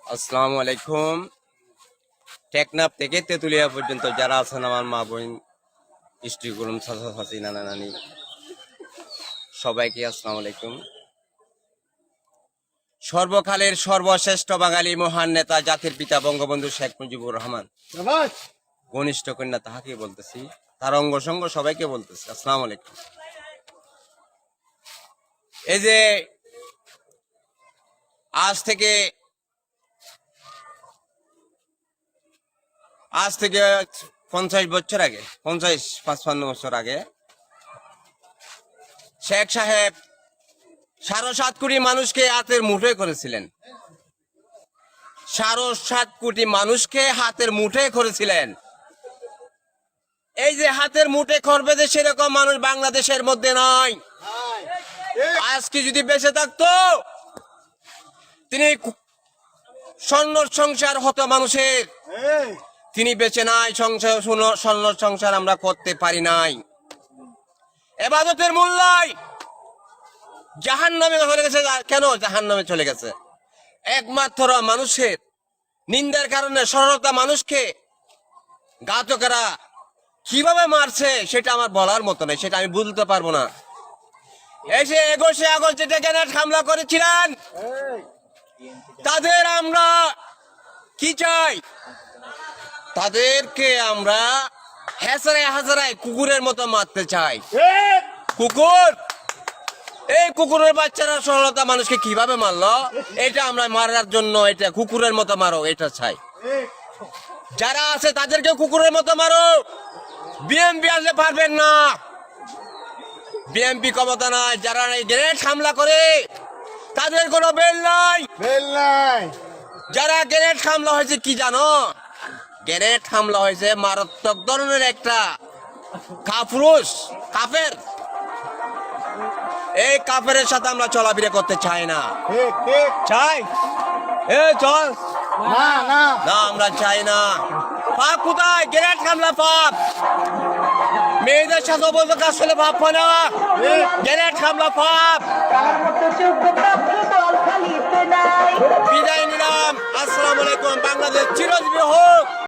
আসসালামু আলাইকুম। টেকনাফ থেকে তেতুলিয়া পর্যন্ত যারা আছেন আমার মা বোন স্ত্রী গুরুম চাচা চাচি নানা নানি সবাইকে আসসালামু আলাইকুম। সর্বকালের সর্বশ্রেষ্ঠ বাঙালি মহান নেতা জাতির পিতা বঙ্গবন্ধু শেখ মুজিবুর রহমান ঘনিষ্ঠ কন্যা তাহাকে বলতেছি, তার অঙ্গ সঙ্গ সবাইকে বলতেছি আসসালামু আলাইকুম। এই যে আজ থেকে 50 বছর আগে, 50-55 বছর আগে শেখ সাহেব 7.5 কোটি মানুষকে হাতের মুঠোয় করেছিলেন। 7.5 কোটি মানুষকে হাতের মুঠোয় করেছিলেন। এই যে হাতের মুঠে করবে যে সেরকম মানুষ বাংলাদেশের মধ্যে নয়। আজকে যদি বেঁচে থাকতো তিনি স্বর্ণ সংসার হতো মানুষের, তিনি বেঁচে নাই। স্বর্ণ সংসার আমরা করতে পারি নাই। ইবাদতের মূল্যায় জাহান্নামে চলে গেছে। কেন জাহান্নামে চলে গেছে? একমাত্র মানুষের নিন্দার কারণে সরলতা মানুষকে ঘাতকেরা কিভাবে মারছে সেটা আমার বলার মতো নয়, সেটা আমি বুঝতে পারবো না। এই যে 21 আগস্ট যেটা গ্রেনেড হামলা করেছিলেন, তাদের আমরা কি চাই? তাদেরকে আমরা হেসারায় হাজারায় কুকুরের মতো মারতে চাই। কুকুর, এই কুকুরের বাচ্চারা সরলতা মানুষকে কিভাবে মারলো, এটা আমরা মারার জন্য এটা কুকুরের মতো মারো, এটা চাই। যারা আছে তাদেরকে কুকুরের মতো মারো। বিএমপি আসলে পারবেন না, বিএমপি ক্ষমতা নাই। যারা এই গ্রেনেড হামলা করে তাদের কোনো বেল নাই। যারা গ্রেনেড হামলা হয়েছে কি জানো? গ্রেনেড হামলা হয়েছে মারাত্মক ধরনের একটা কাফের। এই কাফেরের সাথে আমরা চলাফেরা করতে চাই না। চাই চল না, আমরা চাই না। পাপ কোথায়? গ্রেনেড হামলা পাপ। মেয়েদের সাথে অবৈধ কাজ করলে পাপ হয় না? গ্রেনেড হামলা পাপ। বিদায় নিলাম। আসসালামু আলাইকুম। বাংলাদেশ চিরজীবী হোক।